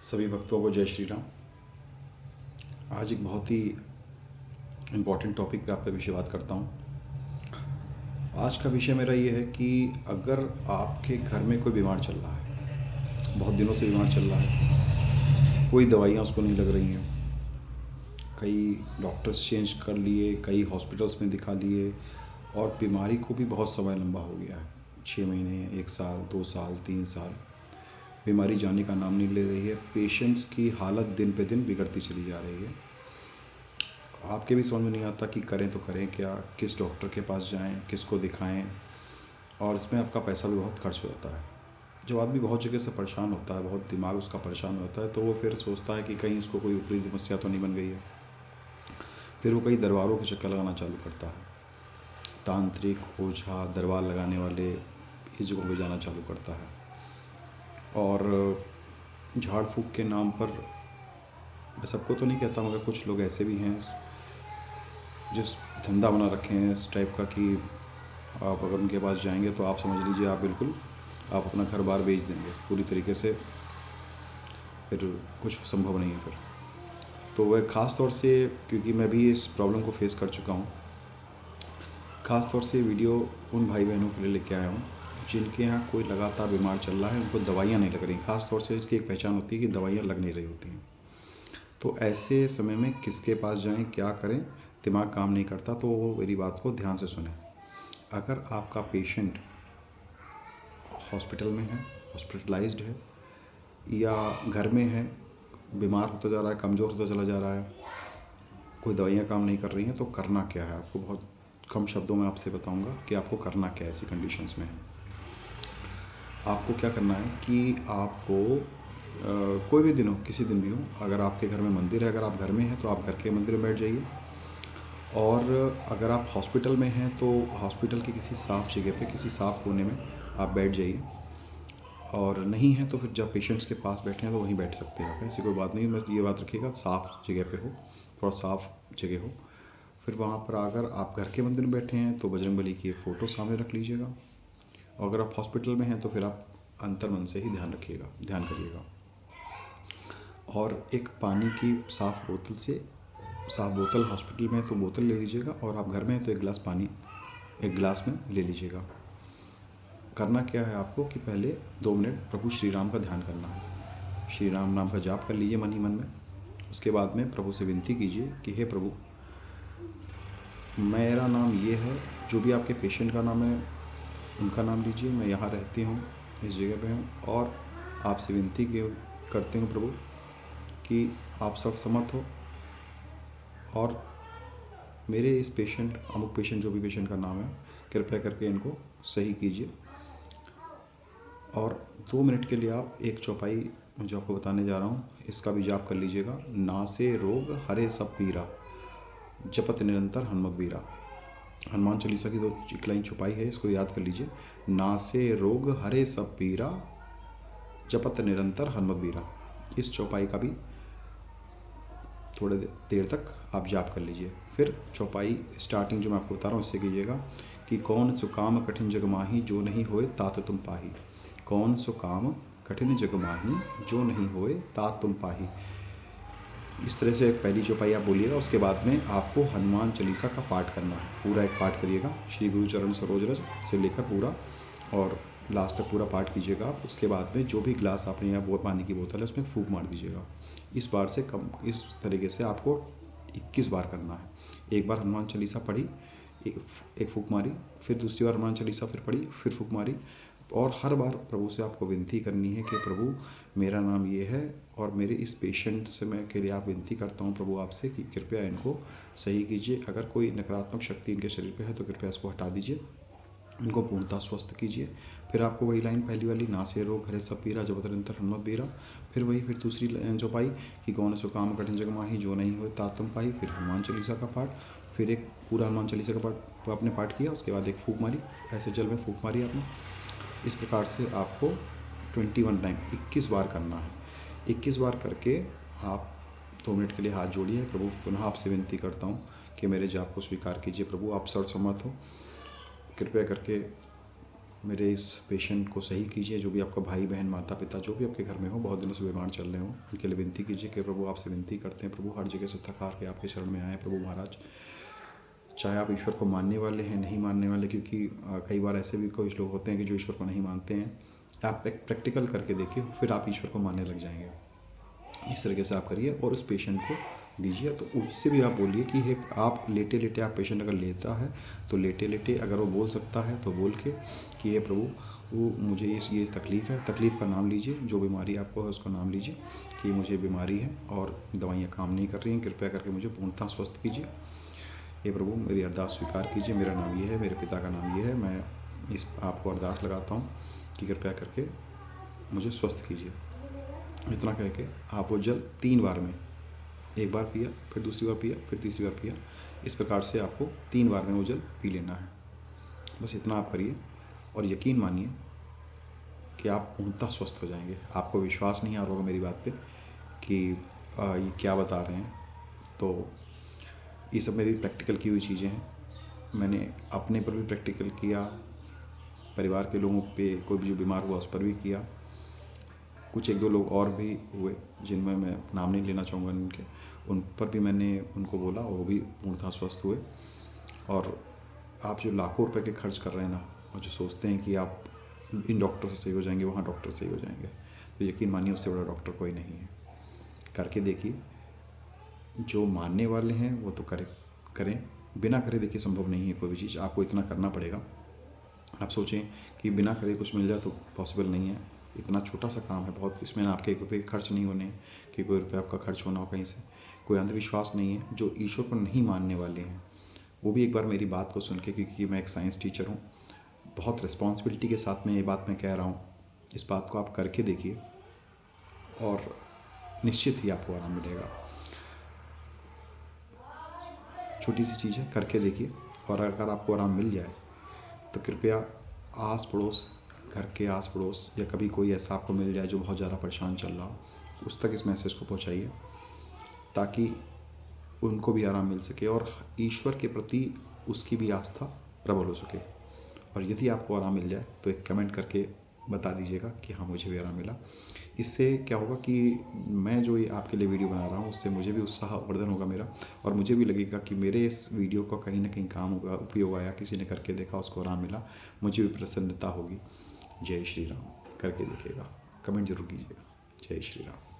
सभी भक्तों को जय श्री राम। आज एक बहुत ही इम्पोर्टेंट टॉपिक पे आपका विषय बात करता हूँ। आज का विषय मेरा ये है कि अगर आपके घर में कोई बीमार चल रहा है, बहुत दिनों से बीमार चल रहा है, कोई दवाइयाँ उसको नहीं लग रही हैं, कई डॉक्टर्स चेंज कर लिए, कई हॉस्पिटल्स में दिखा लिए और बीमारी को भी बहुत समय लंबा हो गया है, 6 महीने, 1 साल, 2 साल, 3 साल, बीमारी जाने का नाम नहीं ले रही है। पेशेंट्स की हालत दिन पे दिन बिगड़ती चली जा रही है। आपके भी समझ में नहीं आता कि करें तो करें क्या, किस डॉक्टर के पास जाएं, किसको दिखाएं, और इसमें आपका पैसा भी बहुत खर्च हो जाता है। जब आदमी बहुत जगह से परेशान होता है, बहुत दिमाग उसका परेशान होता है, तो वो फिर सोचता है कि कहीं उसको कोई ऊपरी समस्या तो नहीं बन गई है। फिर वो कई दरबारों के चक्कर लगाना चालू करता है, तांत्रिक, ओझा, दरबार लगाने वाले इस जगहों पर जाना चालू करता है और झाड़ फूँक के नाम पर, मैं सबको तो नहीं कहता मगर कुछ लोग ऐसे भी हैं जिस धंधा बना रखे हैं इस टाइप का कि आप अगर उनके पास जाएंगे तो आप समझ लीजिए आप अपना घर बार बेच देंगे पूरी तरीके से, फिर कुछ संभव नहीं है फिर। तो वह ख़ास तौर से, क्योंकि मैं भी इस प्रॉब्लम को फेस कर चुका हूँ, ख़ास तौर से वीडियो उन भाई बहनों के लिए लेके आया हूँ जिनके यहाँ कोई लगातार बीमार चल रहा है, उनको दवाइयाँ नहीं लग रही। ख़ास तौर से इसकी एक पहचान होती है कि दवाइयाँ लग नहीं रही होती हैं। तो ऐसे समय में किसके पास जाएं, क्या करें, दिमाग काम नहीं करता। तो वो मेरी बात को ध्यान से सुने। अगर आपका पेशेंट हॉस्पिटल में है, हॉस्पिटलाइज्ड है, या घर में है, बीमार होता जा रहा है, कमज़ोर होता चला जा रहा है, कोई दवाइयाँ काम नहीं कर रही हैं, तो करना क्या है। आपको बहुत कम शब्दों में आपसे बताऊंगा कि आपको करना क्या है ऐसी कंडीशंस में। आपको क्या करना है कि आपको कोई भी दिन हो, किसी दिन भी हो, अगर आपके घर में मंदिर है, अगर आप घर में हैं तो आप घर के मंदिर में बैठ जाइए, और अगर आप हॉस्पिटल में हैं तो हॉस्पिटल की किसी साफ़ जगह पे, किसी साफ़ कोने में आप बैठ जाइए, और नहीं है तो फिर जब पेशेंट्स के पास बैठे हैं तो वहीं बैठ सकते हैं आप। ऐसी कोई बात नहीं, बस ये बात रखिएगा साफ़ जगह पे हो, थोड़ा साफ़ जगह हो। फिर वहाँ पर अगर आप घर के मंदिर में बैठे हैं तो बजरंगबली की एक फ़ोटो सामने रख लीजिएगा, और अगर आप हॉस्पिटल में हैं तो फिर आप अंतर्मन से ही ध्यान करिएगा। और एक पानी की साफ़ बोतल, हॉस्पिटल में है तो बोतल ले लीजिएगा, और आप घर में हैं तो एक गिलास पानी एक गिलास में ले लीजिएगा। करना क्या है आपको कि पहले 2 मिनट प्रभु श्री राम का ध्यान करना है। श्री राम नाम का जाप कर लीजिए मन ही मन में। उसके बाद में प्रभु से विनती कीजिए कि हे प्रभु, मेरा नाम ये है, जो भी आपके पेशेंट का नाम है उनका नाम लीजिए, मैं यहाँ रहती हूँ, इस जगह पे हूँ, और आपसे विनती करती हूँ प्रभु कि आप सब समर्थ हो, और मेरे इस पेशेंट, अमुक पेशेंट, जो भी पेशेंट का नाम है, कृपया करके इनको सही कीजिए। और 2 मिनट के लिए आप एक चौपाई जो आपको बताने जा रहा हूँ इसका भी जाप कर लीजिएगा। नासे रोग हरे सब पीरा, जपत निरंतर हनुमत बीरा। हनुमान चालीसा की 2 लाइन चौपाई है, इसको याद कर लीजिए। नासे रोग हरे सब पीरा, जपत निरंतर हनुमत बीरा। इस चौपाई का भी थोड़े देर तक आप जाप कर लीजिए। फिर चौपाई स्टार्टिंग जो मैं आपको बता रहा हूँ उससे कीजिएगा कि कौन सो काम कठिन जग माही, जो नहीं होए तात तुम पाही। कौन सो काम कठिन जग माही, जो नहीं होए तात तुम पाही। इस तरह से पहली चौपाई आप बोलिएगा। उसके बाद में आपको हनुमान चालीसा का पाठ करना है, पूरा एक पाठ करिएगा, श्री गुरु चरण सरोज रज से लेकर पूरा, और लास्ट तक पूरा पाठ कीजिएगा आप। उसके बाद में जो भी गिलास आपने यहाँ पानी की बोतल है उसमें फूंक मार दीजिएगा। इस तरीके से आपको 21 बार करना है। एक बार हनुमान चालीसा पढ़ी, एक फूंक मारी, फिर दूसरी बार हनुमान चालीसा फिर पढ़ी, फिर फूंक मारी, और हर बार प्रभु से आपको विनती करनी है कि प्रभु मेरा नाम ये है, और मेरे इस पेशेंट से मैं के लिए आप विनती करता हूँ प्रभु आपसे कि कृपया इनको सही कीजिए। अगर कोई नकारात्मक शक्ति इनके शरीर पे है तो कृपया इसको हटा दीजिए, इनको पूर्णतः स्वस्थ कीजिए। फिर आपको वही लाइन पहली वाली, नासे रोग हरे सब पीरा, जपत निरंतर हनुमत बीरा। फिर दूसरी लाइन जो पाई कि कौन सो काम कठिन जग माही, जो नहीं हो तात तुम पाही। फिर हनुमान चालीसा का पाठ, फिर एक पूरा हनुमान चालीसा का पाठ आपने पाठ किया। उसके बाद एक फूंक मारी, ऐसे जल में फूंक मारी आपने। इस प्रकार से आपको 21 टाइम 21 बार करना है। 21 बार करके आप 2 मिनट के लिए हाथ जोड़िए। प्रभु पुनः आपसे विनती करता हूँ कि मेरे जाप को स्वीकार कीजिए। प्रभु आप सर्वसमर्थ हो, कृपया करके मेरे इस पेशेंट को सही कीजिए। जो भी आपका भाई बहन माता पिता जो भी आपके घर में हो, बहुत दिनों से बीमार चल रहे हो, उनके लिए विनती कीजिए कि प्रभु आपसे विनती करते हैं प्रभु, हर जगह से थका के आपके शरण में आए प्रभु महाराज। चाहे आप ईश्वर को मानने वाले हैं नहीं मानने वाले, क्योंकि कई बार ऐसे भी कुछ लोग होते हैं कि जो ईश्वर को नहीं मानते हैं। आप एक प्रैक्टिकल करके देखिए, फिर आप ईश्वर को मानने लग जाएंगे। इस तरीके से आप करिए और उस पेशेंट को दीजिए। तो उससे भी आप बोलिए कि हे, आप लेटे लेटे, आप पेशेंट अगर लेता है तो लेटे लेटे अगर वो बोल सकता है तो बोल के कि हे प्रभु, वो मुझे ये तकलीफ़ है, तकलीफ़ का नाम लीजिए, जो बीमारी आपको है उसका नाम लीजिए कि मुझे बीमारी है और दवाइयाँ काम नहीं कर रही हैं, कृपया करके मुझे पूर्णतः स्वस्थ कीजिए। हे प्रभु, मेरी अरदास स्वीकार कीजिए, मेरा नाम ये है, मेरे पिता का नाम ये है, मैं इस आपको अरदास लगाता हूँ कि कृपया करके मुझे स्वस्थ कीजिए। इतना कह के आप वो जल 3 बार में, एक बार पिया, फिर दूसरी बार पिया, फिर तीसरी बार पिया, इस प्रकार से आपको 3 बार में वो जल पी लेना है। बस इतना आप करिए और यकीन मानिए कि आप पूर्णतः स्वस्थ हो जाएंगे। आपको विश्वास नहीं आ रहा होगा मेरी बात पे कि ये क्या बता रहे हैं। तो ये सब मेरी प्रैक्टिकल की हुई चीज़ें हैं। मैंने अपने पर भी प्रैक्टिकल किया, परिवार के लोगों पे, कोई भी जो बीमार हुआ उस पर भी किया। कुछ 1-2 लोग और भी हुए जिनमें मैं नाम नहीं लेना चाहूँगा उनके, उन पर भी मैंने उनको बोला, वो भी पूर्णतः स्वस्थ हुए। और आप जो लाखों रुपए के खर्च कर रहे हैं ना, और जो सोचते हैं कि आप इन डॉक्टर से सही हो जाएंगे, वहाँ डॉक्टर सही हो जाएंगे, तो यकीन मानिए उससे बड़ा डॉक्टर कोई नहीं है। करके देखिए। जो मानने वाले हैं वो तो करें, बिना करे देखिए संभव नहीं है कोई भी चीज़। आपको इतना करना पड़ेगा। आप सोचें कि बिना करे कुछ मिल जाए तो पॉसिबल नहीं है। इतना छोटा सा काम है बहुत, इसमें आपके 1 रुपये खर्च नहीं होने कि कोई रुपये आपका खर्च होना हो कहीं से। कोई अंधविश्वास नहीं है। जो ईश्वर को नहीं मानने वाले हैं वो भी एक बार मेरी बात को सुन के, क्योंकि मैं एक साइंस टीचर हूँ, बहुत रिस्पॉन्सिबिलिटी के साथ में ये बात मैं कह रहा हूँ, इस बात को आप करके देखिए और निश्चित ही आपको आराम मिलेगा। छोटी सी चीज़ है, करके देखिए। और अगर आपको आराम मिल जाए तो कृपया आस पड़ोस, घर के आस पड़ोस, या कभी कोई ऐसा आपको मिल जाए जो बहुत ज़्यादा परेशान चल रहा हो, उस तक इस मैसेज को पहुंचाइए ताकि उनको भी आराम मिल सके और ईश्वर के प्रति उसकी भी आस्था प्रबल हो सके। और यदि आपको आराम मिल जाए तो एक कमेंट करके बता दीजिएगा कि हाँ मुझे भी आराम मिला। इससे क्या होगा कि मैं जो ये आपके लिए वीडियो बना रहा हूँ उससे मुझे भी उत्साहवर्धन होगा मेरा, और मुझे भी लगेगा कि मेरे इस वीडियो का कहीं ना कहीं काम होगा, उपयोग आया, किसी ने करके देखा, उसको आराम मिला, मुझे भी प्रसन्नता होगी। जय श्री राम। करके देखिएगा, कमेंट जरूर कीजिएगा। जय श्री राम।